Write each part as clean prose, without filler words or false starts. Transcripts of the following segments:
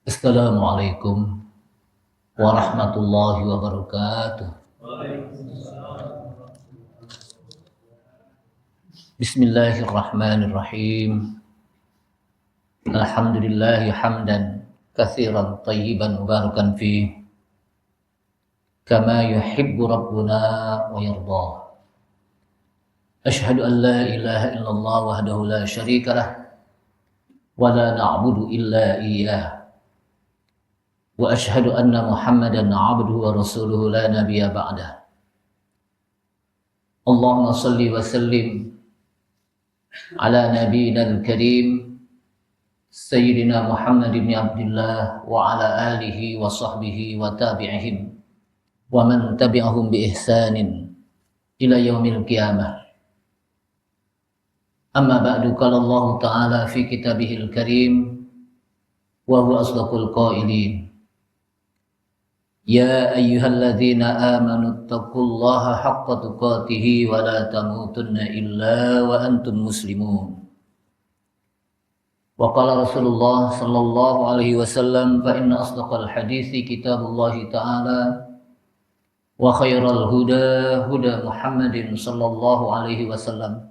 Assalamualaikum warahmatullahi wabarakatuh. Bismillahirrahmanirrahim. Alhamdulillahi hamdan katsiran tayyiban mubarakan fi kama yuhibbu rabbuna wa yarda. Ashhadu an la ilaha illallah wahdahu la syarika lah wa la na'budu illa iyyah. Wa ashhadu anna Muhammadan 'abduhu wa rasuluhu la nabiyya ba'dah. Allahumma shalli wa sallim ala nabiyyina al-karim sayyidina Muhammad ibn Abdullah wa ala alihi wa sahbihi wa tabi'ihim wa man tabi'ahum bi ihsanin ila yaumil qiyamah. Amma ba'du, qala Allah ta'ala fi kitabihil karim wa huwa asdaqul qailin. Ya ayyuhalladzina amanu taqullaha haqqa tuqatih wa la tamutunna illa wa antum muslimun. Wa qala Rasulullah sallallahu alaihi wasallam fa inna asdaqal hadithi kitabullah ta'ala wa khairal huda huda Muhammadin sallallahu alaihi wasallam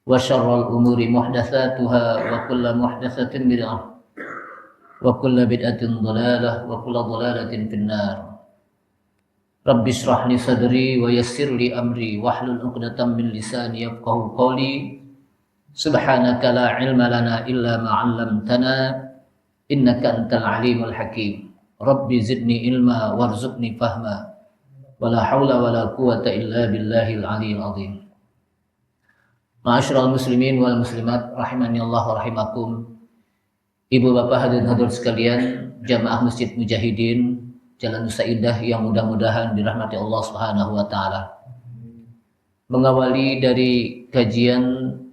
wa syarrul umuri muhdatsatuha wa kullu muhdatsatin bid'ah wa kullu bid'atin dhalalah wa kullu dhalalatin finnar. Rabbi shrah li sadri wa yassir li amri wahlul 'uqdatam min lisani yafqahu qawli. Subhanaka la ilma lana illa ma 'allamtana innaka antal alimul hakim. Rabbi zidni ilma warzuqni fahma wa la haula wa la quwwata illa billahil aliyyil azim. Ma'asyiral muslimin wal muslimat rahimani Allah wa rahimakum. Ibu bapak hadirin hadirat sekalian, jamaah Masjid Mujahidin Jalan Nusaidah yang mudah-mudahan dirahmati Allah Subhanahu wa taala. Mengawali dari kajian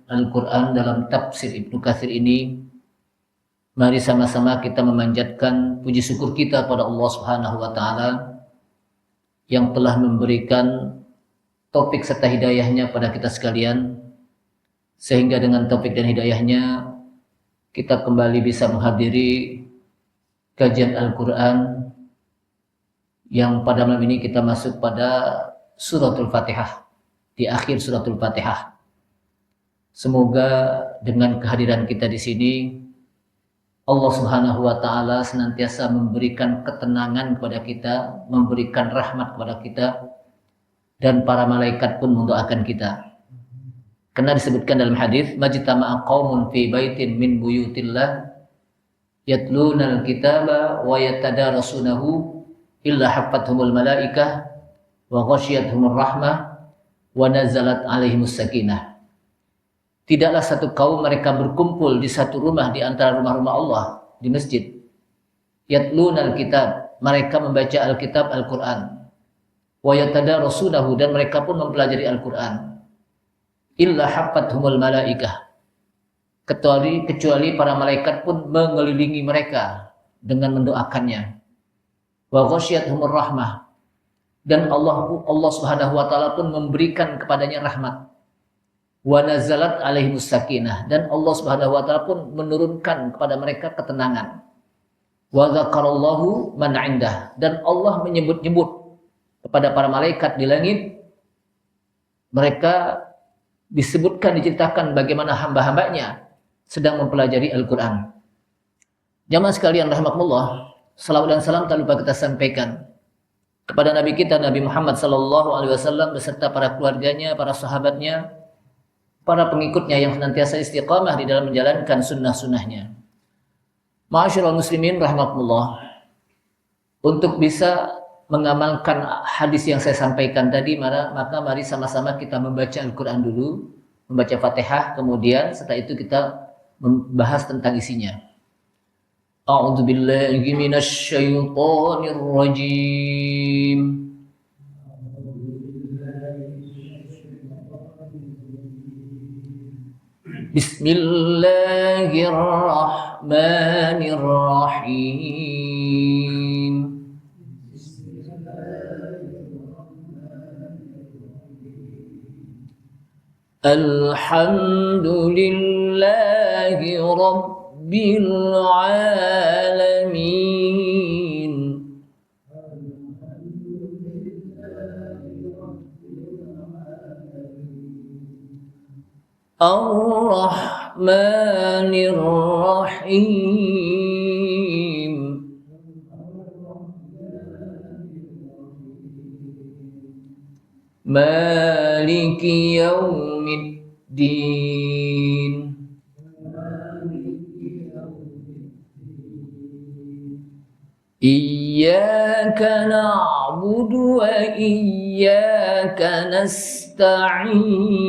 Al-Qur'an dalam tafsir Ibnu Katsir ini, mari sama-sama kita memanjatkan puji syukur kita pada Allah Subhanahu wa taala yang telah memberikan taufik serta hidayahnya pada kita sekalian, sehingga dengan taufik dan hidayahnya kita kembali bisa menghadiri kajian Al-Quran yang pada malam ini kita masuk pada suratul Fatihah, di akhir suratul Fatihah. Semoga dengan kehadiran kita di sini Allah Subhanahu wa taala senantiasa memberikan ketenangan kepada kita, memberikan rahmat kepada kita, dan para malaikat pun mendoakan kita. Karena disebutkan dalam hadis, majtama'a qaumun fi baitin min buyutillah yatluna al-kitaba wa yatadarasunahu illa haffathumul malaikah wa ghasyiyatuhumur rahmah wa nazalat alaihimus sakinah. Tidaklah satu kaum mereka berkumpul di satu rumah di antara rumah-rumah Allah di masjid. Yatluna al-kitab, mereka membaca Alkitab Al-Quran. Wa yatadarasunahu, dan mereka pun mempelajari Al-Quran. Illa haffathumul malaikah, kecuali para malaikat pun mengelilingi mereka dengan mendoakannya. Wa ghasyiyatuhumur rahmah, dan Allah Subhanahu wa taala pun memberikan kepadanya rahmat. Wa nazalat alaihimus sakinah, dan Allah Subhanahu wa taala pun menurunkan kepada mereka ketenangan. Wa dzakarallahu man 'indah, dan Allah menyebut-nyebut kepada para malaikat di langit. Mereka disebutkan, diceritakan bagaimana hamba-hambanya sedang mempelajari Al-Quran. Jamaah sekalian rahimakumullah, salawat dan salam tak lupa kita sampaikan kepada Nabi kita Nabi Muhammad SAW beserta para keluarganya, para sahabatnya, para pengikutnya yang senantiasa istiqamah di dalam menjalankan sunnah-sunnahnya. Ma'asyiral muslimin rahimakumullah, untuk bisa mengamalkan hadis yang saya sampaikan tadi, maka mari sama-sama kita membaca Al-Quran dulu, membaca Fatihah, kemudian setelah itu kita membahas tentang isinya. A'udzu billahi minasy syaithanir rajim. Bismillahirrahmanirrahim. Alhamdulillahi Rabbil Alamin. Ar-Rahmanir Rahim. Maliki yaumiddin. Iyyaka na'budu wa iyyaka nasta'in.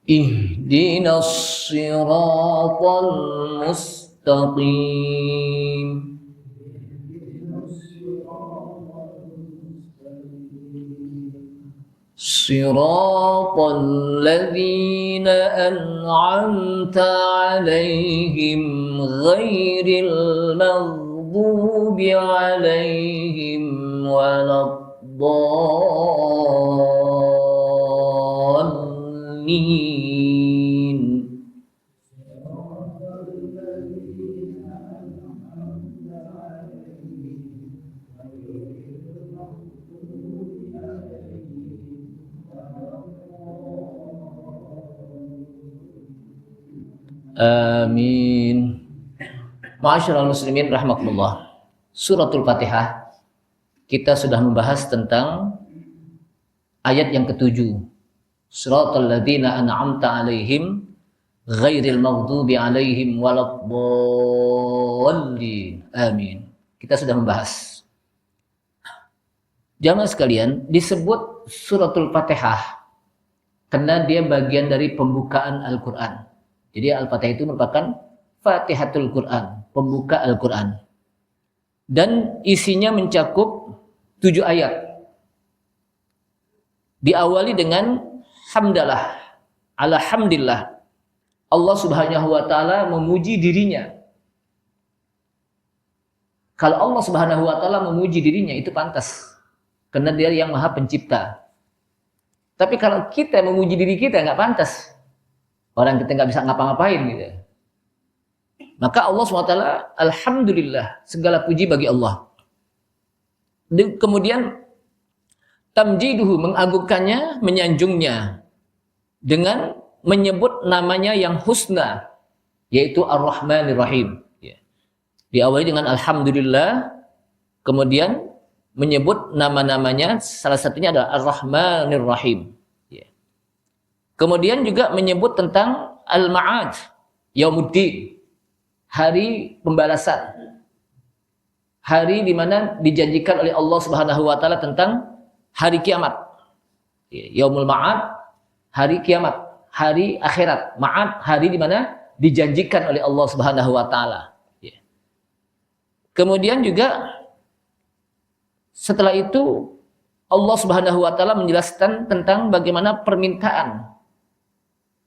Ihdinas siratal mustaqim. Siratal ladzina an'amta 'alaihim ghairil maghdubi 'alaihim waladdallin. Amin. Ma'asyiral muslimin rahimakumullah. Suratul Fatihah kita sudah membahas tentang ayat yang ketujuh. Siratal ladzina an'amta 'alaihim ghairil maghdubi 'alaihim waladdallin. Amin. Kita sudah membahas. Jamaah sekalian, disebut Suratul Fatihah karena dia bagian dari pembukaan Al-Qur'an. Jadi Al-Fatihah itu merupakan Fatihatul Quran, pembuka Al-Quran. Dan isinya mencakup 7 ayat. Diawali dengan hamdalah, alhamdulillah. Allah Subhanahu wa taala memuji dirinya. Kalau Allah Subhanahu wa taala memuji dirinya itu pantas. Karena dia yang Maha Pencipta. Tapi kalau kita memuji diri kita nggak pantas. Orang kita nggak bisa ngapa-ngapain gitu. Maka Allah SWT, alhamdulillah, segala puji bagi Allah. Dan kemudian tamjiduhu, mengagungkannya, menyanjungnya dengan menyebut namanya yang husna, yaitu Ar-Rahmanir Rahim. Diawali dengan alhamdulillah, kemudian menyebut nama-namanya, salah satunya adalah Ar-Rahmanir Rahim. Kemudian juga menyebut tentang Al-Ma'ad, Yaumuddin, hari pembalasan. Hari di mana dijanjikan oleh Allah Subhanahu wa taala tentang hari kiamat. Yaumul Ma'ad, hari kiamat, hari akhirat. Ma'ad, hari di mana dijanjikan oleh Allah Subhanahu wa taala. Kemudian juga setelah itu Allah Subhanahu wa taala menjelaskan tentang bagaimana permintaan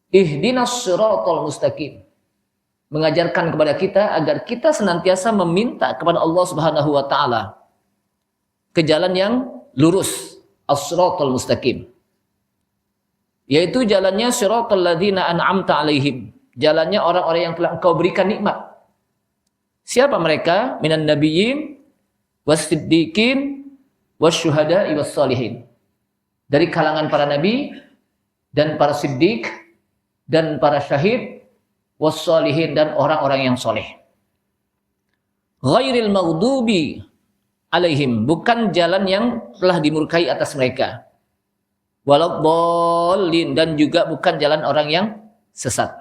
Ihdinas siratal mustaqim. Mengajarkan kepada kita agar kita senantiasa meminta kepada Allah Subhanahu wa taala ke jalan yang lurus, as-siratal mustaqim. Yaitu jalannya siratal ladzina an'amta 'alaihim, jalannya orang-orang yang telah Engkau berikan nikmat. Siapa mereka? Minan nabiyyin was-siddiqin wasyuhada'i was-shalihin. Dari kalangan para nabi dan para siddiq dan para syahid, wassalihin, dan orang-orang yang soleh. Ghairil maghdubi alaihim, bukan jalan yang telah dimurkai atas mereka. Waladdallin, dan juga bukan jalan orang yang sesat.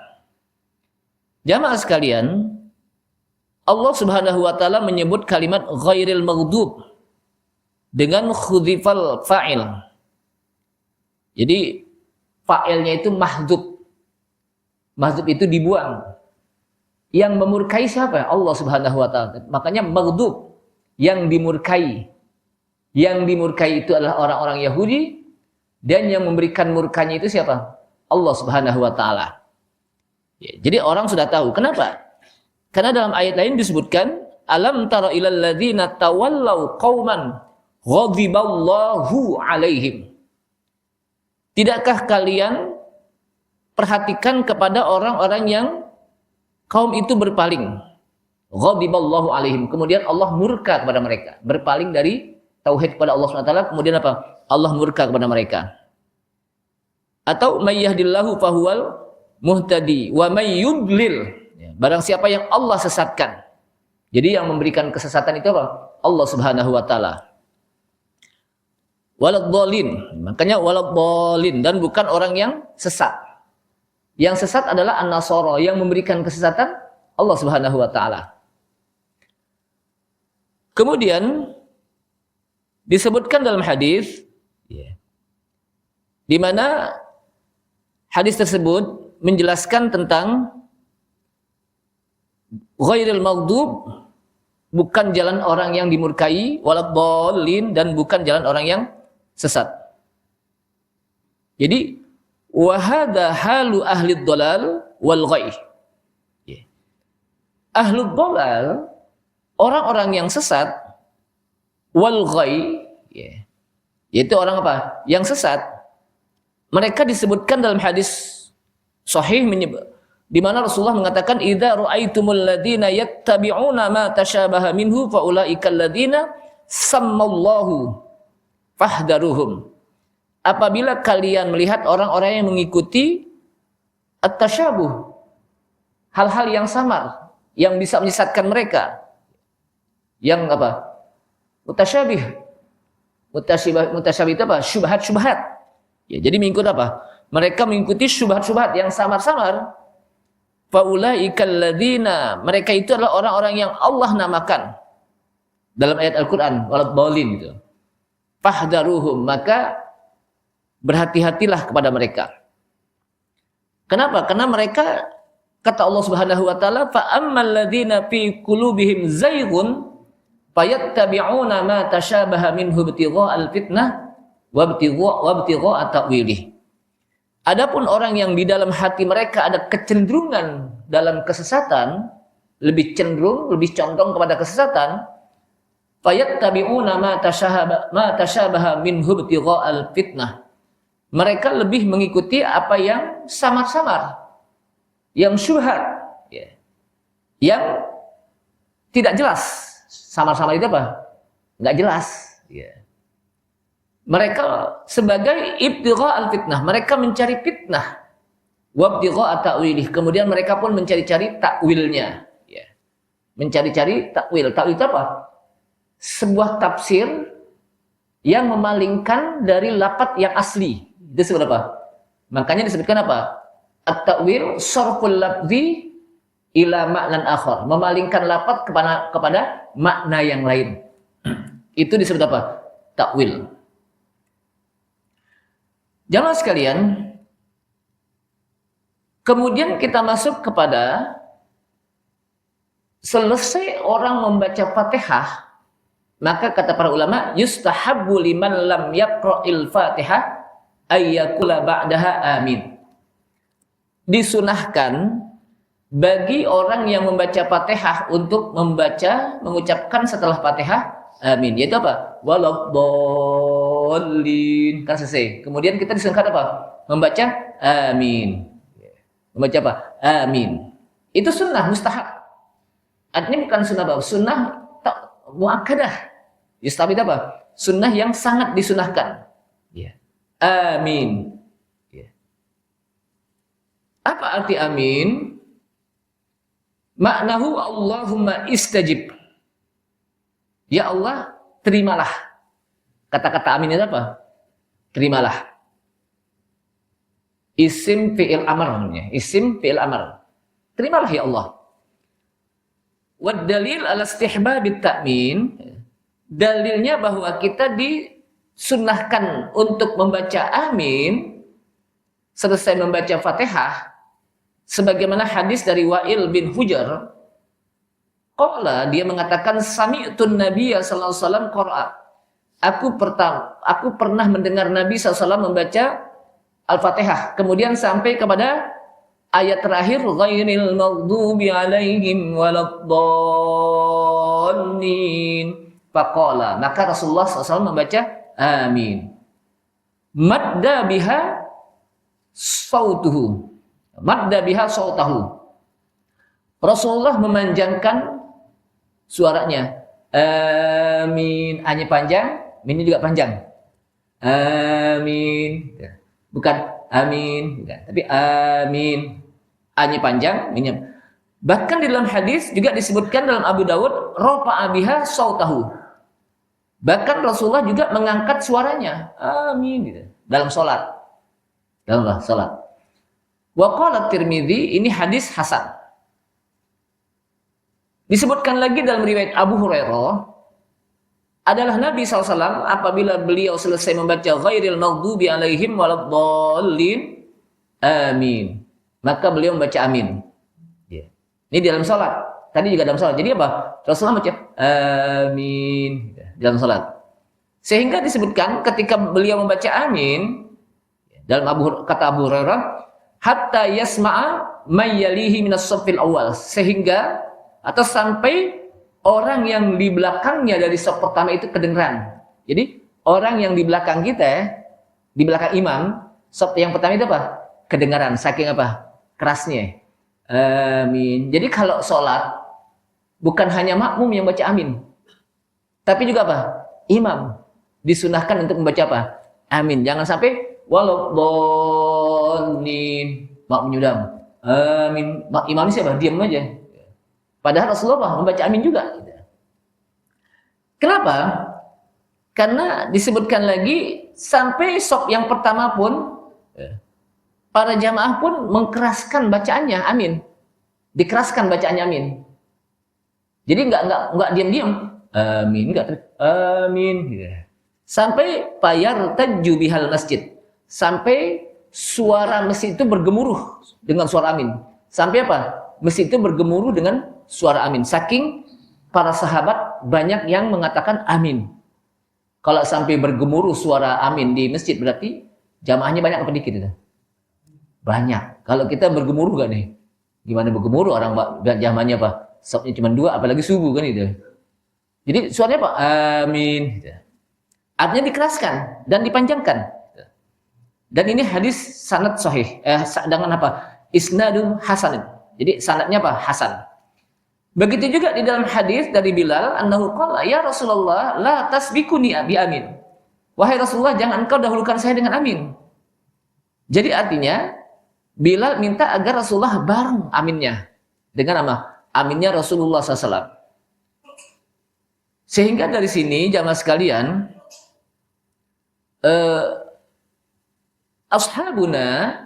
Jamaah sekalian, Allah Subhanahu wa taala menyebut kalimat ghairil maghdub dengan khudhifal fa'il. Jadi fa'ilnya itu mahdzub. Mahdzub itu dibuang. Yang memurkai siapa? Allah Subhanahu wa taala. Makanya maghdub, yang dimurkai. Yang dimurkai itu adalah orang-orang Yahudi, dan yang memberikan murkanya itu siapa? Allah Subhanahu wa taala. Jadi orang sudah tahu. Kenapa? Karena dalam ayat lain disebutkan, alam tara ilal ladzina tawallaw qauman ghadiballahu alaihim. Tidakkah kalian perhatikan kepada orang-orang yang kaum itu berpaling. ghadiballahu alaihim, kemudian Allah murka kepada mereka, berpaling dari tauhid kepada Allah Subhanahu wa taala, kemudian apa? Allah murka kepada mereka. Atau may yahdillahu fahuwal muhtadi wa may yudlil, barang siapa yang Allah sesatkan. Jadi yang memberikan kesesatan itu apa? Allah Subhanahu wa taala. Waladhdallin, makanya waladhdallin, dan bukan orang yang sesat. Yang sesat adalah an-nasara, yang memberikan kesesatan Allah Subhanahu wa taala. Kemudian disebutkan dalam hadis di mana hadis tersebut menjelaskan tentang ghairil maghdub, bukan jalan orang yang dimurkai, waladhdallin, dan bukan jalan orang yang sesat. Jadi wa hadza halu ahli dhalal wal ghaih. Ahlul dhalal, orang-orang yang sesat, wal ghaih, yaitu orang apa? Yang sesat. Mereka disebutkan dalam hadis sahih di mana Rasulullah mengatakan idza ra'aitumul ladzina yattabi'una ma tashabaha minhu fa ulaika alladzina sammallahu fahdaruhum. Apabila kalian melihat orang-orang yang mengikuti at-tasyabuh, hal-hal yang samar yang bisa menyesatkan mereka, yang apa? Mutasyabih itu apa? Syubhat-syubhat. Ya, jadi mengikut apa? Mereka mengikuti syubhat-syubhat yang samar-samar. Faulaikal ladzina, mereka itu adalah orang-orang yang Allah namakan dalam ayat Al-Qur'an, waladhdallin gitu. Fahdaruhum, maka berhati-hatilah kepada mereka. Kenapa? Karena mereka, kata Allah Subhanahu wa taala, fa ammal ladzina fi qulubihim zayghun fayattabi'una ma tashabaha minhu ibtigha'al fitnah wa ibtigha'a ta'wilih. Adapun orang yang di dalam hati mereka ada kecenderungan dalam kesesatan, lebih cenderung, lebih condong kepada kesesatan, fayattabi'una ma tashabaha minhu ibtigha'al fitnah. Mereka lebih mengikuti apa yang samar-samar, yang syubhat, yang tidak jelas. Samar-samar itu apa? Nggak jelas. Mereka sebagai ibtigha'al fitnah, mereka mencari fitnah. Wa ibtigha'a ta'wilih, kemudian mereka pun mencari-cari takwilnya. Mencari-cari takwil. Takwil itu apa? Sebuah tafsir yang memalingkan dari lafaz yang asli. Itu disebut apa? Makanya disebutkan apa? At-ta'wil sarful lafzi ila ma'nan akhar, memalingkan lafaz kepada makna yang lain. Itu disebut apa? Takwil. Jamaah sekalian, kemudian kita masuk kepada selesai orang membaca Fatihah, maka kata para ulama, yustahabbu liman lam yaqra'il Fatihah ayyakula ba'daha amin. Disunahkan bagi orang yang membaca Fatihah untuk mengucapkan setelah Fatihah amin. Yaitu apa? Waladhdallin. Kan selesai. Kemudian kita disunahkan apa? Membaca amin. Membaca apa? Amin. Itu sunnah mustahab. Artinya bukan sunnah apa? Sunnah muakkadah. Yustahab itu apa? Sunnah yang sangat disunahkan. Amin. Apa arti amin? Maknahu Allahumma istajib. Ya Allah, terimalah. Kata-kata amin itu apa? Terimalah. Isim fi'il amr namanya. Isim fi'il amr. Terimalah ya Allah. Wad dalil ala istihbabit ta'min. Dalilnya bahwa kita disunnahkan untuk membaca amin selesai membaca Fatihah, sebagaimana hadis dari Wa'il bin Hujr. Qala, dia mengatakan sami'tun Nabiyya sallallahu alaihi wasallam qara'a. Aku pernah mendengar Nabi SAW membaca Al-Fatihah. Kemudian sampai kepada ayat terakhir, ghairil maghdubi alaihim waladdallin. Faqala, maka Rasulullah SAW membaca amin. Madda biha sautuhu. Madda biha sautahu. Rasulullah memanjangkan suaranya. Amin. A-nya panjang, min-nya juga panjang. Amin. Bukan amin, bukan. Tapi amin. A-nya panjang, min-nya. Bahkan di dalam hadis juga disebutkan dalam Abu Dawud, rafa'a biha sautahu. Bahkan Rasulullah juga mengangkat suaranya. Amin gitu. Dalam salat. Dalam salat. Wa qala Tirmidzi, ini hadis hasan. Disebutkan lagi dalam riwayat Abu Hurairah, adalah Nabi SAW apabila beliau selesai membaca ghairil maghdubi alaihim waladdallin amin, maka beliau membaca amin. Ini dalam salat. Tadi juga dalam salat. Jadi apa? Rasulullah baca amin dalam salat. Sehingga disebutkan ketika beliau membaca amin dalam kata Abu Hurairah, hatta yasma'a may yalihi minas saffil awal, sehingga atau sampai orang yang di belakangnya dari saf pertama itu kedengeran. Jadi orang yang di belakang kita, di belakang imam, saf yang pertama itu apa? Kedengaran, saking apa? Kerasnya. Amin. Jadi kalau sholat bukan hanya makmum yang baca amin, tapi juga apa? Imam disunahkan untuk membaca apa? Amin. Jangan sampai waladdallin makmum nyudam. Amin. Imam siapa? Diam aja. Padahal Rasulullah membaca amin juga. Kenapa? Karena disebutkan lagi sampai saf yang pertama pun para jamaah pun mengkeraskan bacaannya amin. Dikeraskan bacaannya amin. Jadi enggak diam-diam. Amin, enggak amin. Sampai payar taju bihal masjid. Sampai suara masjid itu bergemuruh dengan suara amin. Sampai apa? Masjid itu bergemuruh dengan suara amin. Saking para sahabat banyak yang mengatakan amin. Kalau sampai bergemuruh suara amin di masjid berarti jamaahnya banyak apa dikit itu? Banyak. Kalau kita bergemuruh gak nih? Gimana bergemuruh orang jamaahnya apa? Safnya cuma 2 apalagi subuh kan itu. Jadi suaranya apa? Amin. Artinya dikeraskan dan dipanjangkan. Dan ini hadis sanad sahih. Dengan apa? Isnadun hasan. Jadi sanadnya apa? Hasan. Begitu juga di dalam hadis dari Bilal, annahu qala, ya Rasulullah, la tasbikuni bi amin. Wahai Rasulullah, jangan engkau dahulukan saya dengan amin. Jadi artinya Bilal minta agar Rasulullah bareng aminnya dengan apa? Aminnya Rasulullah SAW. Sehingga dari sini jamaah sekalian, ashabuna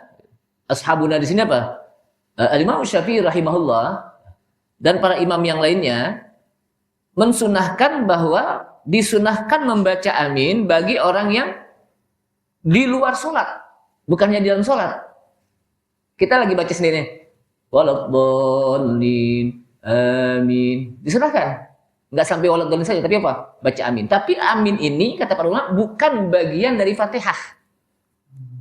di sini apa? Al-Imam Syafi'i rahimahullah dan para imam yang lainnya mensunahkan bahwa disunahkan membaca amin bagi orang yang di luar sholat, bukannya di dalam sholat. Kita lagi baca sendiri, waladdallin amin, disunahkan. Nggak sampai waladdallin saja, tapi apa? Baca amin. Tapi amin ini kata para ulama bukan bagian dari Fatihah.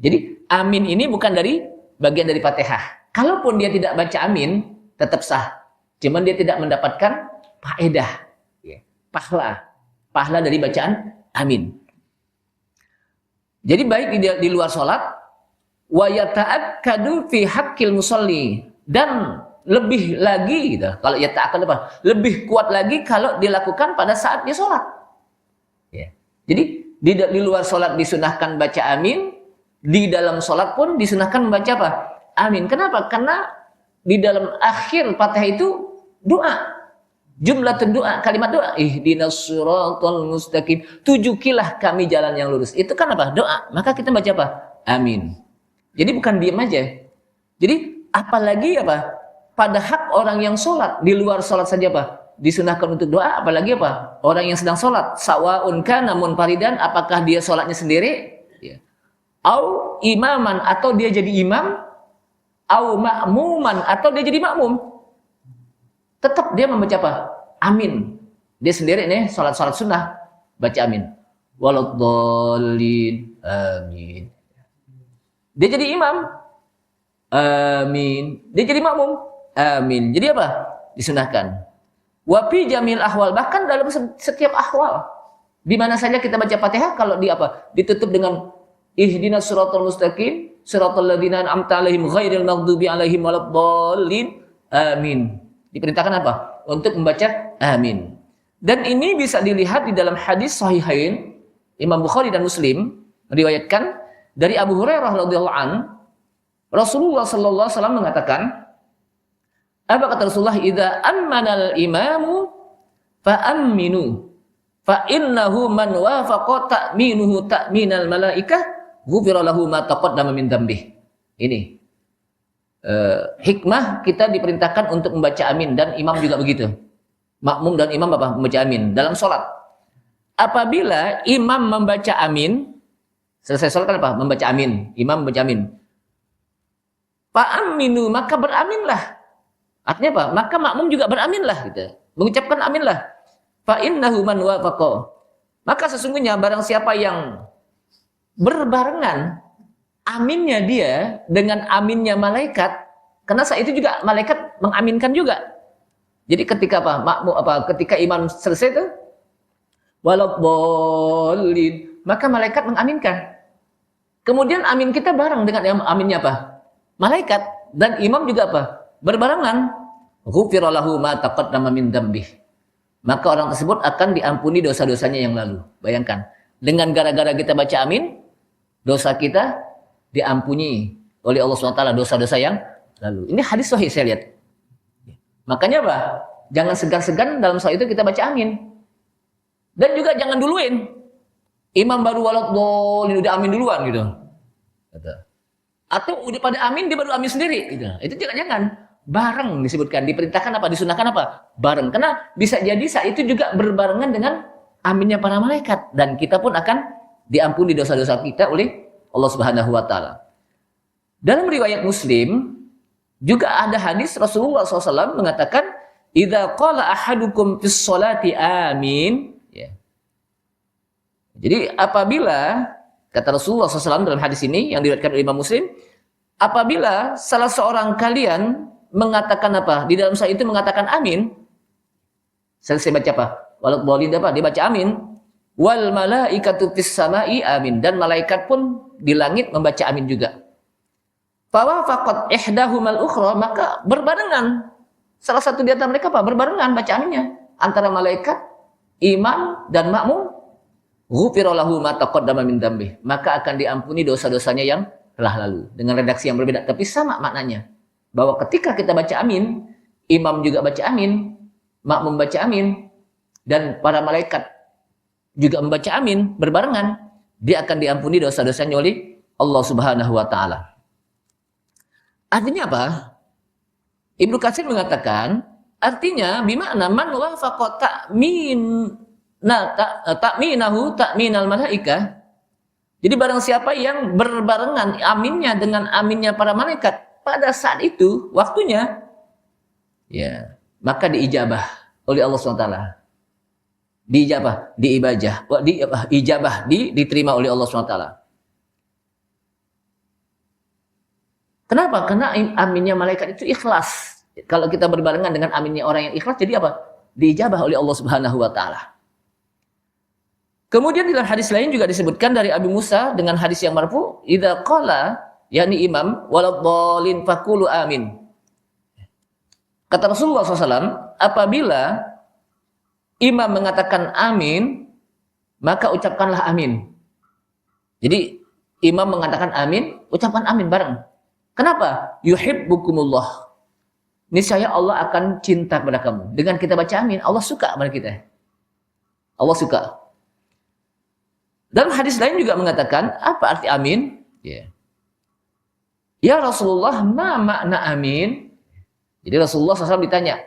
Jadi amin ini bukan dari bagian dari Fatihah. Kalaupun dia tidak baca amin, tetap sah. Cuman dia tidak mendapatkan faedah, pahala dari bacaan amin. Jadi baik di luar sholat, wa yata'akkadu fi haqqil musalli, dan lebih lagi gitu. Kalau yata'akkadu apa? Lebih kuat lagi kalau dilakukan pada saat dia sholat. Ya. Jadi di luar sholat disunahkan baca amin, di dalam sholat pun disunahkan membaca apa? Amin. Kenapa? Karena di dalam akhir Fatihah itu doa. Jumlah doa, kalimat doa, ihdinas siratal mustaqim, tunjukilah kami jalan yang lurus. Itu kan apa? Doa. Maka kita baca apa? Amin. Jadi bukan diam aja. Jadi apalagi apa? Pada hak orang yang sholat, di luar sholat saja apa? Disunahkan untuk doa, apalagi apa? Orang yang sedang sholat, sawa'un kana munfaridan, apakah dia sholatnya sendiri? Ya. Au imaman, atau dia jadi imam? Au ma'muman, atau dia jadi makmum? Tetap dia membaca apa? Amin. Dia sendiri nih salat sunnah baca amin. Waladdallin amin. Dia jadi imam. Amin. Dia jadi makmum. Amin. Jadi apa? Disunahkan. Wa fi jamil ahwal, bahkan dalam setiap ahwal. Di mana saja kita baca Fatihah kalau di apa? Ditutup dengan ihdinas siratal mustaqim, siratal ladzina an'amta 'alaihim ghairil maghdubi 'alaihim waladdallin. Amin. Diperintahkan apa? Untuk membaca amin. Dan ini bisa dilihat di dalam hadis sahihain Imam Bukhari dan Muslim meriwayatkan dari Abu Hurairah radhiyallahu an, Rasulullah sallallahu alaihi wasallam mengatakan, apa kata Rasulullah, idza ammanal imamu fa aminu fa innahu man wafaqa ta'minuhu ta'minal malaikah ghufira lahu ma taqaddama min dzambih. Ini hikmah kita diperintahkan untuk membaca amin, dan imam juga begitu. Makmum dan imam apa? Membaca amin dalam sholat. Apabila imam membaca amin, selesai sholat kan apa? Membaca amin. Imam membaca amin. Fa'aminu, maka beraminlah. Artinya apa? Maka makmum juga beraminlah. Gitu. Mengucapkan aminlah. Fa'innahu man wafaqa. Maka sesungguhnya barang siapa yang berbarengan aminnya dia dengan aminnya malaikat, karena saat itu juga malaikat mengaminkan juga. Jadi ketika apa? Makmum apa? Ketika imam selesai itu waladhdallin, maka malaikat mengaminkan. Kemudian amin kita bareng dengan yang aminnya apa? Malaikat, dan imam juga apa? Berbarengan. Ghufira lahu ma taqaddama min dzambih. Maka orang tersebut akan diampuni dosa-dosanya yang lalu. Bayangkan, dengan gara-gara kita baca amin, dosa kita diampuni oleh Allah SWT, dosa-dosa yang lalu. Ini hadis sahih saya lihat. Makanya apa? Jangan segan-segan dalam soal itu kita baca amin. Dan juga jangan duluin. Imam baru waladhdallin udah amin duluan gitu. Atau udah pada amin dia baru amin sendiri gitu. Itu jangan. Bareng disebutkan, diperintahkan apa? Disunahkan apa? Bareng. Karena bisa jadi saat itu juga berbarengan dengan aminnya para malaikat, dan kita pun akan diampuni dosa-dosa kita oleh Allah Subhanahu wa taala. Dalam riwayat Muslim juga ada hadis Rasulullah SAW mengatakan, idza qala ahadukum fis sholati amin. Ya. Jadi apabila, kata Rasulullah SAW dalam hadis ini yang diriwayatkan oleh Imam Muslim, apabila salah seorang kalian mengatakan apa? Di dalam saat itu mengatakan amin. Saya baca apa? Waladhdallin apa? Dia baca amin. Wal malaikatu fis samai amin, dan malaikat pun di langit membaca amin juga. Fawafaqat ihdahumal ukhra, maka berbarengan salah satu di antara mereka apa? Berbarengan baca aminnya antara malaikat, imam dan makmum. Ghufira lahu ma taqaddama min dzambih, maka akan diampuni dosa-dosanya yang telah lalu, dengan redaksi yang berbeda tapi sama maknanya. Bahwa ketika kita baca amin, imam juga baca amin, makmum baca amin, dan para malaikat juga membaca amin berbarengan, dia akan diampuni dosa-dosanya oleh Allah Subhanahu wa taala. Artinya apa? Ibnu Katsir mengatakan, artinya bimakna man wafaqa ta'minahu ta'minal malaikah. Jadi barang siapa yang berbarengan aminnya dengan aminnya para malaikat pada saat itu waktunya, ya, maka diijabah oleh Allah SWT. Diterima oleh Allah SWT. Kenapa? Karena aminnya malaikat itu ikhlas. Kalau kita berbarengan dengan aminnya orang yang ikhlas, jadi apa? Diijabah oleh Allah Subhanahu wa taala. Kemudian dalam hadis lain juga disebutkan dari Abi Musa dengan hadis yang marfu, idza qala, yakni imam, waladhdallin faqulu amin. Kata Rasulullah SAW, apabila imam mengatakan amin, maka ucapkanlah amin. Jadi imam mengatakan amin, ucapkan amin bareng. Kenapa? Yuhibbukumullah. Niscaya Allah akan cinta kepada kamu. Dengan kita baca amin, Allah suka kepada kita. Allah suka. Dalam hadis lain juga mengatakan, apa arti amin? Ya Rasulullah, ma makna amin? Jadi Rasulullah SAW ditanya.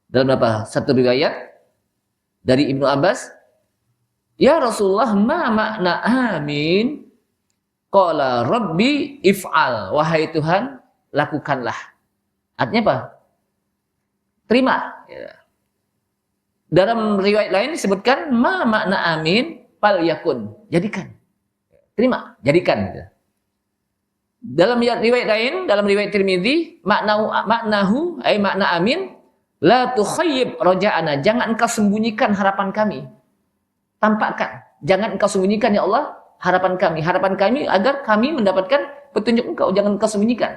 Dalam apa? Satu riwayat dari Ibnu Abbas, ya Rasulullah, ma makna amin? Qala Rabbi if'al, wahai Tuhan, lakukanlah. Artinya apa? Terima. Dalam riwayat lain disebutkan, ma makna amin, fal yakun, jadikan. Terima, jadikan. Dalam riwayat lain, dalam riwayat Tirmidzi, maknahu, ay makna amin, la tukhayyib raja'ana, jangan engkau sembunyikan harapan kami. Tampakkan, jangan engkau sembunyikan ya Allah harapan kami agar kami mendapatkan petunjuk engkau, jangan engkau sembunyikan.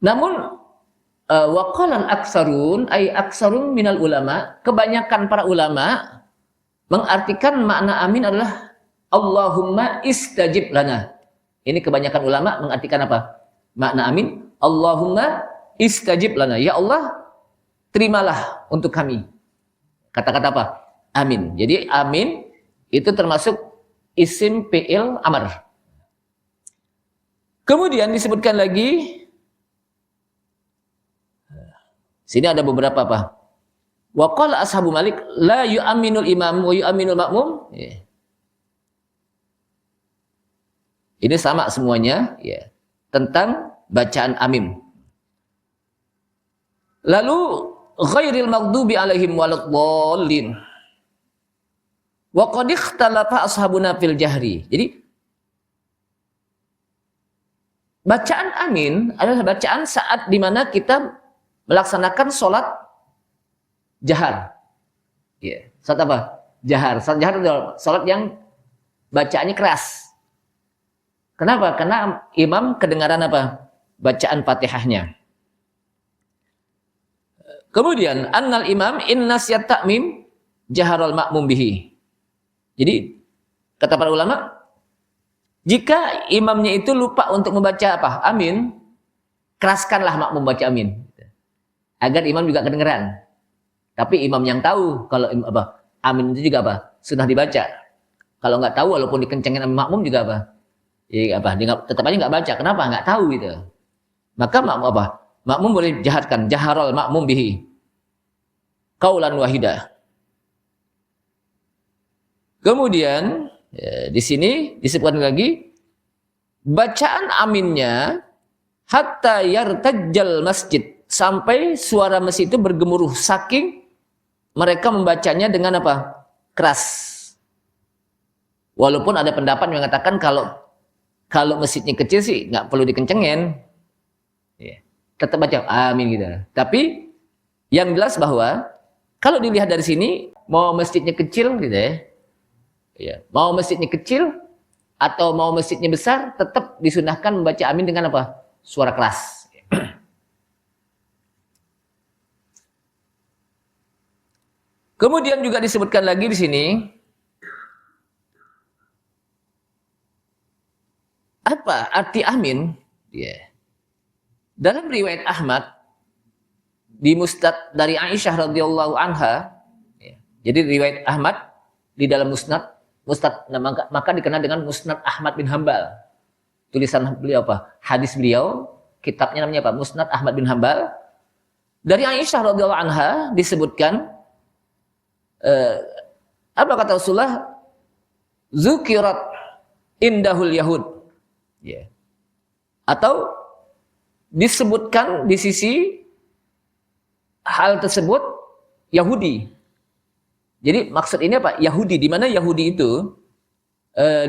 Namun Wa qala al-aktsarun ay aktsarun minal ulama, kebanyakan para ulama mengartikan makna amin adalah Allahumma istajib lana. Ini kebanyakan ulama mengartikan apa? Makna amin, Allahumma istajib lana. Ya Allah, terimalah untuk kami. Kata-kata apa? Amin. Jadi amin itu termasuk isim fi'il amr. Kemudian disebutkan lagi, sini ada beberapa apa? Wa qala ashabu Malik la yu'minul imam wa yu'minul makmum. Ini sama semuanya, ya, tentang bacaan amin. Lalu ghairil maghdubi alaihim waladdallin. Wa qad ikhtalafa ashabuna fil jahri. Jadi bacaan amin adalah bacaan saat dimana kita melaksanakan sholat jahar. Ya, saat apa? Jahar. Saat jahar adalah sholat yang bacaannya keras. Kenapa? Karena imam kedengaran apa? Bacaan Fatihahnya. Kemudian annal imam innasiyat ta'mim jaharal ma'mum bihi. Jadi kata para ulama, jika imamnya itu lupa untuk membaca apa? Amin, keraskanlah makmum baca amin. Agar imam juga kedengaran. Tapi imam yang tahu kalau apa? Amin itu juga apa? Sudah dibaca. Kalau nggak tahu walaupun dikencengin sama makmum juga apa? Ya, apa? Dia tetap aja nggak baca. Kenapa? Nggak tahu gitu. Maka makmum apa? Makmum boleh jahatkan. Jaharal makmum bihi. Qaulan wahidah. Kemudian ya, di sini disebutkan lagi bacaan aminnya hatta yartajjal masjid, sampai suara masjid itu bergemuruh saking mereka membacanya dengan apa? Keras. Walaupun ada pendapat yang mengatakan kalau masjidnya kecil sih nggak perlu dikencengin, ya, tetap baca amin gitu. Tapi yang jelas bahwa kalau dilihat dari sini, mau masjidnya kecil gitu ya, mau masjidnya kecil atau mau masjidnya besar, tetap disunahkan membaca amin dengan apa? Suara keras. Kemudian juga disebutkan lagi di sini, apa arti amin? Ya. Dalam riwayat Ahmad di Musnad dari Aisyah radhiyallahu anha, ya. Jadi riwayat Ahmad di dalam Musnad maka dikenal dengan Musnad Ahmad bin Hambal. Tulisan beliau apa? Hadis beliau, kitabnya namanya apa? Musnad Ahmad bin Hambal. Dari Aisyah radhiyallahu anha disebutkan apa kata Rasulullah? Zukirat indahul Yahud. Ya. Atau disebutkan di sisi hal tersebut Yahudi. Jadi maksud ini apa? Yahudi. Di mana Yahudi itu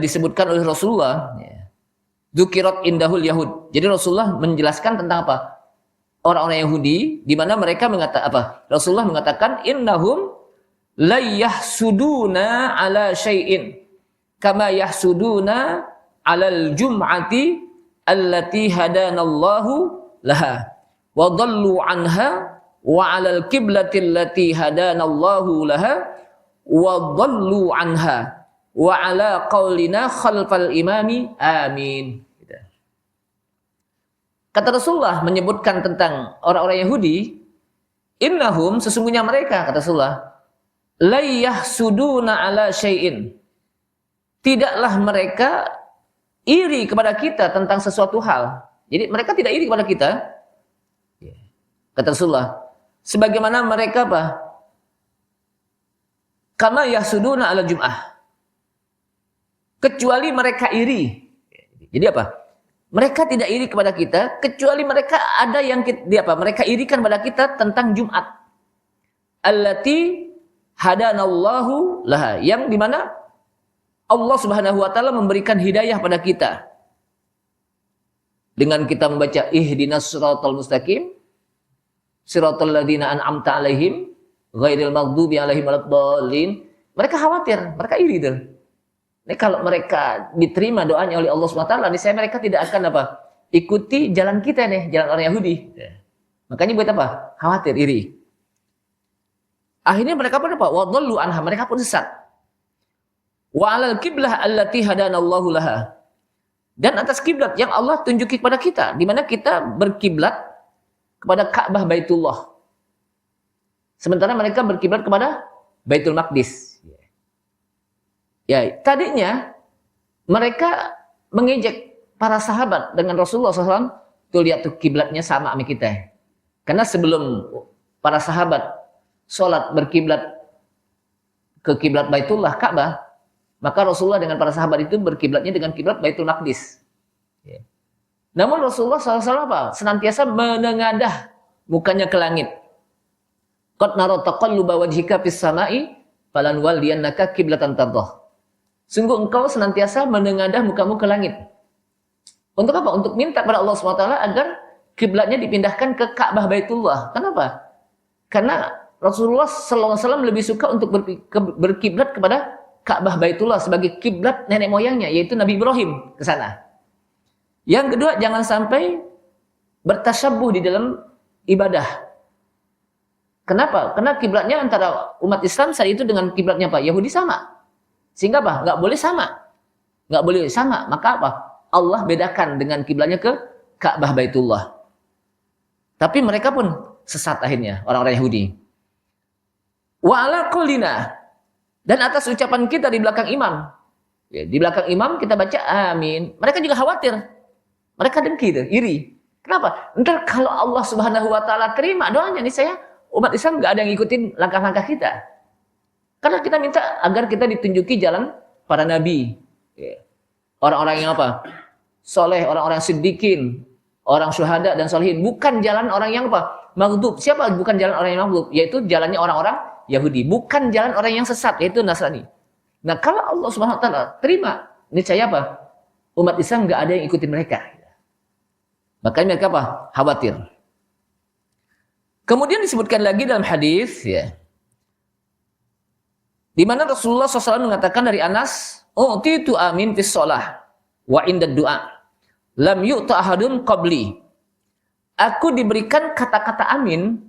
disebutkan oleh Rasulullah. Zukirat indahul Yahud. Jadi Rasulullah menjelaskan tentang apa? Orang-orang Yahudi, di mana mereka mengatakan apa? Rasulullah mengatakan innahum la yahsuduna ala syai'in kama yahsuduna alal jum'ati allati hadanallahu laha wa dhallu anha wa alal kiblati allati hadanallahu laha wa dhallu anha wa ala qaulina khalfal imami amin. Kata Rasulullah menyebutkan tentang orang-orang Yahudi, innahum sesungguhnya mereka, kata Rasulullah, la yahsuduna ala syai'in. Tidaklah mereka iri kepada kita tentang sesuatu hal. Jadi mereka tidak iri kepada kita. Kata Rasulullah, sebagaimana mereka apa? Kama yahsuduna ala jum'ah. Kecuali mereka iri. Jadi apa? Mereka tidak iri kepada kita kecuali mereka ada yang mereka irikan pada kita tentang Jumat. Allati hadanallahu laha, yang dimana Allah Subhanahu wa taala memberikan hidayah pada kita. Dengan kita membaca ihdinas siratal mustaqim, siratal ladzina an'amta alaihim, ghairil maghdubi alaihim waladdallin. Mereka khawatir, mereka iri tuh. Ini kalau mereka diterima doanya oleh Allah Subhanahu wa taala, niscaya mereka tidak akan apa? Ikuti jalan kita nih, jalan orang Yahudi. Makanya buat apa? Khawatir, iri. Akhirnya mereka pun apa? Wadhallu anha, mereka pun sesat. Wa 'alal qiblah allati hadanallahu laha. Dan atas kiblat yang Allah tunjuki kepada kita, di mana kita berkiblat kepada Ka'bah Baitullah. Sementara mereka berkiblat kepada Baitul Maqdis. Ya, tadinya mereka mengejek para sahabat dengan Rasulullah SAW. Tuh lihat tuh kiblatnya sama sama kita. Karena sebelum para sahabat sholat berkiblat ke kiblat Baitullah Ka'bah, maka Rasulullah dengan para sahabat itu berkiblatnya dengan kiblat Baitul Maqdis. Ya. Namun Rasulullah SAW apa? Senantiasa menengadah mukanya ke langit. Qad nara taqalluba wajhika fis sama'i falanwalliyannaka qiblatan tardah. Sungguh engkau senantiasa menengadah mukamu ke langit. Untuk apa? Untuk minta kepada Allah SWT agar kiblatnya dipindahkan ke Ka'bah Baitullah. Kenapa? Karena Rasulullah SAW lebih suka untuk berkiblat kepada Ka'bah Baitullah sebagai kiblat nenek moyangnya, yaitu Nabi Ibrahim ke sana. Yang kedua, jangan sampai bertasyabuh di dalam ibadah. Kenapa? Karena kiblatnya antara umat Islam saat itu dengan kiblatnya apa? Yahudi sama. Sehingga apa? Nggak boleh sama. Nggak boleh sama. Maka apa? Allah bedakan dengan kiblatnya ke Ka'bah Baitullah. Tapi mereka pun sesat akhirnya, orang-orang Yahudi. Wa ala qaulina, dan atas ucapan kita di belakang imam. Ya, di belakang imam kita baca amin. Mereka juga khawatir. Mereka dengki, iri. Kenapa? Ntar kalau Allah Subhanahu wa taala terima doanya nih, saya umat Islam nggak ada yang ngikutin langkah-langkah kita. Karena kita minta agar kita ditunjuki jalan para nabi. Ya. Orang-orang yang apa? Soleh, orang-orang siddiqin, orang syuhada dan solihin. Bukan jalan orang yang apa? Maghdub. Siapa bukan jalan orang yang maghdub? Yaitu jalannya orang-orang Yahudi. Bukan jalan orang yang sesat, yaitu Nasrani. Nah, kalau Allah Subhanahu wa taala terima, niscaya apa? Umat Islam nggak ada yang ikutin mereka. Makanya mereka apa? Khawatir. Kemudian disebutkan lagi dalam hadis, ya, di mana Rasulullah SAW mengatakan dari Anas, "Utitu amin fis shalah wa inda du'a. Lam yu'ta ahadun qabli." Aku diberikan kata-kata amin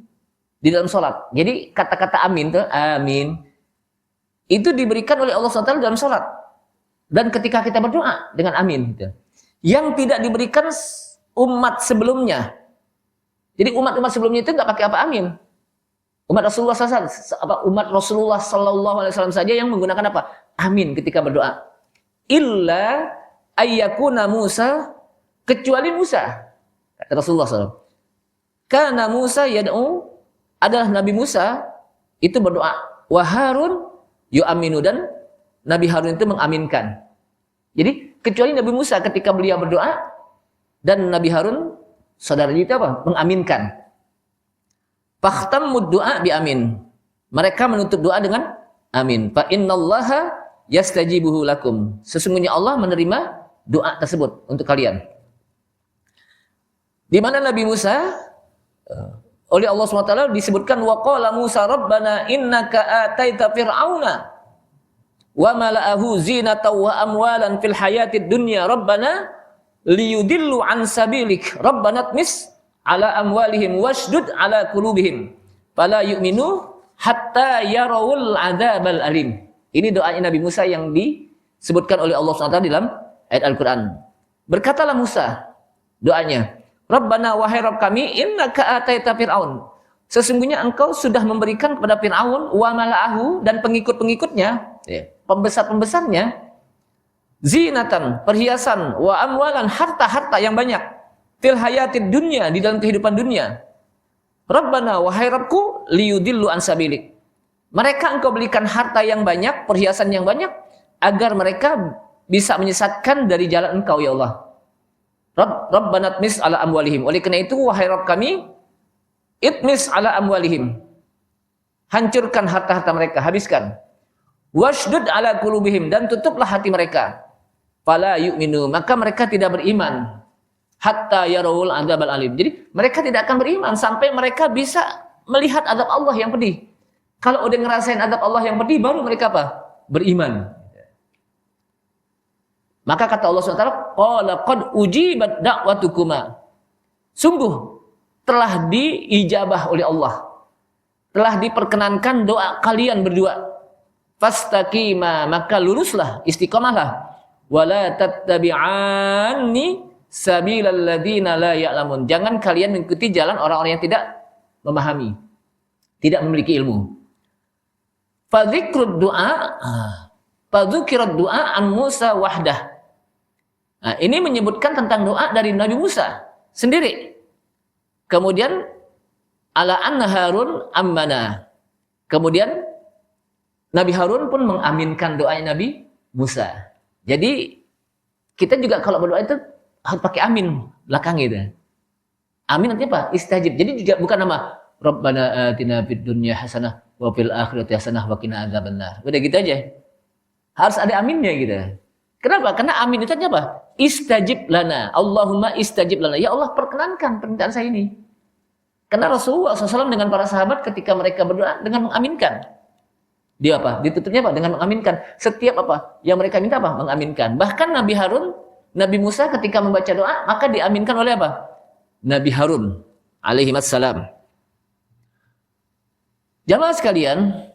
di dalam sholat. Jadi kata-kata amin, amin, itu diberikan oleh Allah SWT dalam sholat. Dan ketika kita berdoa dengan amin, gitu. Yang tidak diberikan umat sebelumnya. Jadi umat-umat sebelumnya itu nggak pakai apa amin. Umat Rasulullah SAW, umat Rasulullah SAW saja yang menggunakan apa? Amin ketika berdoa. Illa ayyakuna Musa, kecuali Musa. Kata Rasulullah SAW. Karena Musa yad'u, adalah Nabi Musa itu berdoa. Wa Harun yu'aminu, dan Nabi Harun itu mengaminkan. Jadi kecuali Nabi Musa ketika beliau berdoa, dan Nabi Harun saudaranya itu apa? Mengaminkan. Fakhtammud du'a bi amin. Mereka menutup doa dengan amin. Fa innallaha yastajibuhu lakum. Sesungguhnya Allah menerima doa tersebut untuk kalian. Di mana Nabi Musa oleh Allah SWT disebutkan wa qala Musa rabbana innaka ataita fir'auna wa mala'ahu zinatan wa amwalan fil hayatid dunya rabbana liyudillu an sabilik rabbana tmis ala amwalihim washdud ala qulubihim fala yu'minu hatta yarawul adzabal alim. Ini doanya Nabi Musa yang disebutkan oleh Allah SWT dalam ayat Al-Qur'an. Berkatalah Musa doanya, Rabbana wahai Rabb kami, innaka ataita fir'aun. Sesungguhnya engkau sudah memberikan kepada Fir'aun wa mala'ahu, dan pengikut-pengikutnya, ya, pembesar-pembesarnya, zinatan, perhiasan, wa amwalan, harta-harta yang banyak, fil hayatid dunya, di dalam kehidupan dunia. Rabbana wahai Rabbku, liyudillu an sabilik. Mereka engkau berikan harta yang banyak, perhiasan yang banyak, agar mereka bisa menyesatkan dari jalan engkau ya Allah. Rabbana tmis ala amwalihim. Oleh karena itu wahai Rabb kami, itmis ala amwalihim. Hancurkan harta-harta mereka, habiskan. Washdud ala qulubihim, dan tutuplah hati mereka. Fala yu'minu, maka mereka tidak beriman. Hatta yarawul adzabal alim. Jadi mereka tidak akan beriman sampai mereka bisa melihat azab Allah yang pedih. Kalau udah ngerasain azab Allah yang pedih, baru mereka apa? Beriman. Maka kata Allah SWT, qala qad ujibat da'watukuma. Sungguh telah diijabah oleh Allah. Telah diperkenankan doa kalian berdua. Fastaqima, maka luruslah, istiqomahlah. Wala tattabi'anni sabilal ladzina la ya'lamun. Jangan kalian mengikuti jalan orang-orang yang tidak memahami, tidak memiliki ilmu. Fadzikrud du'a, fadzukirad du'a an Musa wahdah. Nah, ini menyebutkan tentang doa dari Nabi Musa sendiri. Kemudian ala anna Harun ammana. Kemudian Nabi Harun pun mengaminkan doanya Nabi Musa. Jadi kita juga kalau berdoa itu harus pakai amin belakang itu. Amin artinya apa? Istajib. Jadi juga bukan nama Rabbana atina fid dunya hasanah wa fil akhirati hasanah wa qina adzabannar. Udah gitu aja. Harus ada aminnya gitu. Kenapa? Karena amin itu artinya apa? Istajib lana. Allahumma istajib lana. Ya Allah, perkenankan permintaan saya ini. Karena Rasulullah SAW dengan para sahabat ketika mereka berdoa dengan mengaminkan. Dia apa? Ditutupnya apa? Dengan mengaminkan. Setiap apa? Yang mereka minta apa? Mengaminkan. Bahkan Nabi Harun, Nabi Musa ketika membaca doa, maka diaminkan oleh apa? Nabi Harun alaihi wassalam. Jamaah sekalian,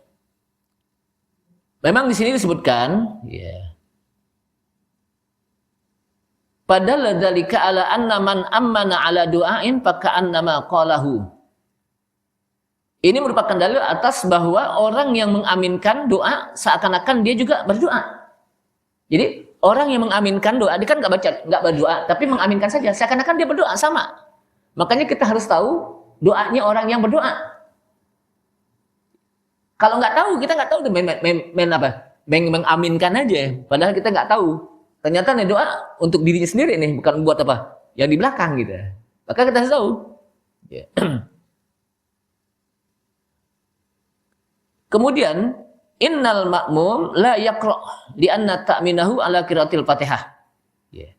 memang di sini disebutkan, ya. Padahal dzalika ala anna man ammana ala du'ain faka'annama qalahu. Ini merupakan dalil atas bahwa orang yang mengaminkan doa seakan-akan dia juga berdoa. Jadi orang yang mengaminkan doa, dia kan nggak berdoa, tapi mengaminkan saja, seakan-akan dia berdoa sama. Makanya kita harus tahu doanya orang yang berdoa. Kalau nggak tahu, kita nggak tahu mengaminkan aja. Padahal kita nggak tahu. Ternyata nih doa untuk dirinya sendiri nih, bukan buat apa yang di belakang gitu. Maka kita harus tahu. Yeah. Kemudian innal ma'mum la yaqra li anna ta'minahu ala qiraatil Fatihah. Ya.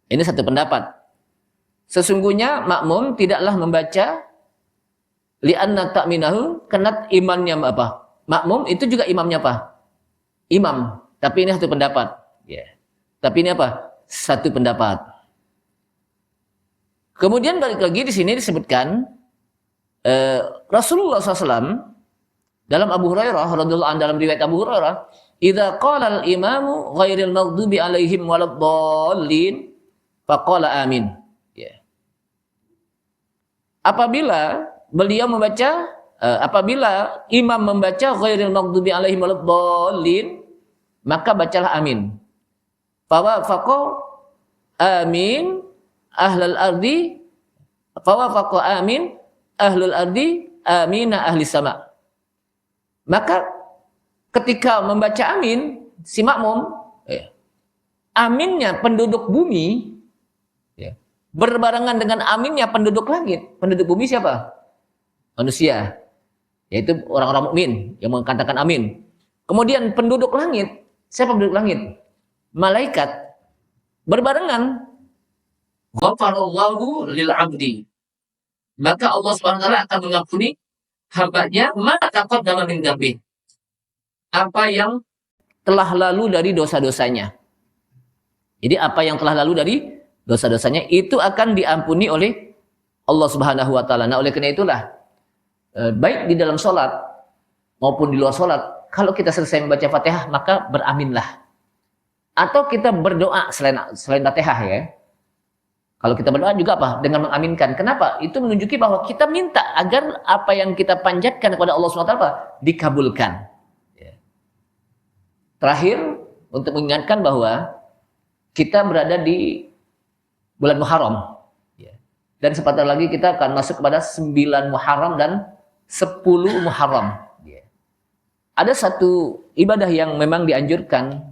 Ini satu pendapat. Sesungguhnya makmum tidaklah membaca li anna ta'minahu karena imamnya apa? Makmum itu juga imamnya apa? Imam. Tapi ini satu pendapat. Ya. Tapi ini apa? Satu pendapat. Kemudian balik lagi di sini disebutkan Rasulullah SAW dalam Abu Hurairah radhiyallahu anhu, dalam riwayat Abu Hurairah, "Idza qala al-imamu ghairil maghdubi 'alaihim waladdallin, faqala amin." Ya. Apabila beliau membaca apabila imam membaca ghairil maghdubi 'alaihim waladdallin, maka bacalah amin. Fawafaqa amin ahlul ardi, fawafaqa amin ahlul ardi amina ahli sama. Maka ketika membaca amin, si makmum, aminnya penduduk bumi, berbarengan dengan aminnya penduduk langit. Penduduk bumi siapa? Manusia, yaitu orang-orang mukmin yang mengatakan amin. Kemudian penduduk langit, siapa penduduk langit? Malaikat. Berbarengan. Ghafarallahu lil abdi. Maka Allah SWT akan mengampuni hambanya maka taqaddama min dzambi, apa yang telah lalu dari dosa-dosanya. Jadi apa yang telah lalu dari dosa-dosanya itu akan diampuni oleh Allah Subhanahu wa taala. Nah, oleh karena itulah baik di dalam salat maupun di luar salat, kalau kita selesai membaca Fatihah maka beraminlah. Atau kita berdoa selain Fatihah ya. Kalau kita berdoa juga apa? Dengan mengaminkan. Kenapa? Itu menunjuki bahwa kita minta agar apa yang kita panjatkan kepada Allah SWT dikabulkan. Terakhir, untuk mengingatkan bahwa kita berada di bulan Muharram. Dan sebentar lagi kita akan masuk kepada 9 Muharram dan 10 Muharram. Ada satu ibadah yang memang dianjurkan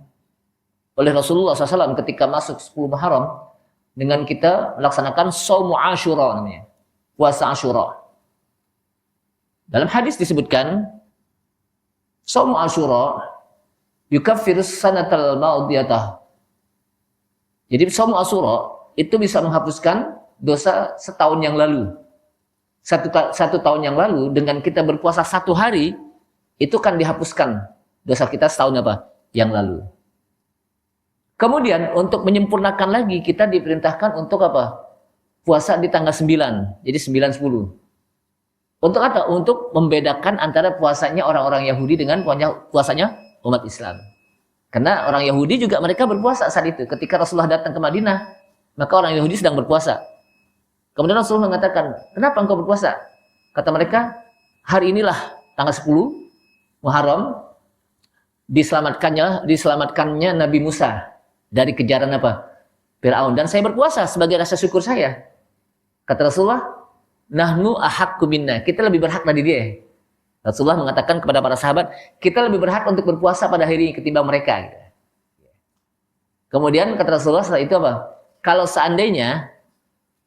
oleh Rasulullah SAW ketika masuk 10 Muharram, dengan kita melaksanakan Shaumu Asyura namanya, puasa Asyura. Dalam hadis disebutkan Shaumu Asyura yukaffirus sanatal madiyatah. Jadi Shaumu Asyura itu bisa menghapuskan dosa setahun yang lalu. Satu tahun yang lalu dengan kita berpuasa 1 hari itu kan dihapuskan dosa kita setahun apa? Yang lalu. Kemudian untuk menyempurnakan lagi kita diperintahkan untuk apa? puasa di tanggal 9, jadi 9 10. Untuk apa? Untuk membedakan antara puasanya orang-orang Yahudi dengan puasanya umat Islam. Karena orang Yahudi juga mereka berpuasa saat itu. Ketika Rasulullah datang ke Madinah, maka orang Yahudi sedang berpuasa. Kemudian Rasulullah mengatakan, kenapa engkau berpuasa? Kata mereka, hari inilah tanggal 10 Muharram, diselamatkannya Nabi Musa dari kejaran apa? Fir'aun. Dan saya berpuasa sebagai rasa syukur saya. Kata Rasulullah, nahnu ahaqqu minna, kita lebih berhak dari dia. Rasulullah mengatakan kepada para sahabat, kita lebih berhak untuk berpuasa pada hari ini ketimbang mereka. Kemudian kata Rasulullah setelah itu apa? Kalau seandainya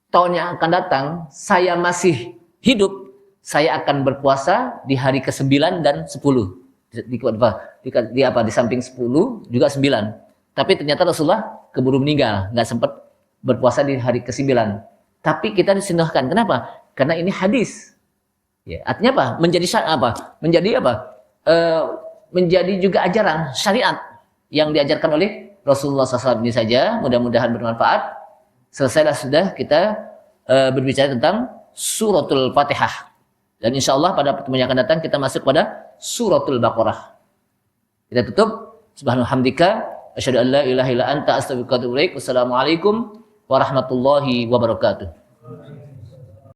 tahun yang akan datang saya masih hidup, saya akan berpuasa di hari ke-9 dan 10. Di samping 10 juga 9. Tapi ternyata Rasulullah keburu meninggal, nggak sempat berpuasa di hari ke-9. Tapi kita disunahkan. Kenapa? Karena ini hadis. Ya, artinya apa? Menjadi juga ajaran syariat yang diajarkan oleh Rasulullah SAW ini saja. Mudah-mudahan bermanfaat. Selesailah sudah kita berbicara tentang suratul Fatihah. Dan insya Allah pada pertemuan yang akan datang kita masuk pada suratul Baqarah. Kita tutup. Subhanalhamdika. Asyhadu an la ilaha illa anta astaghfiruka wa atubu ilaik. Wassalamualaikum warahmatullahi wabarakatuh.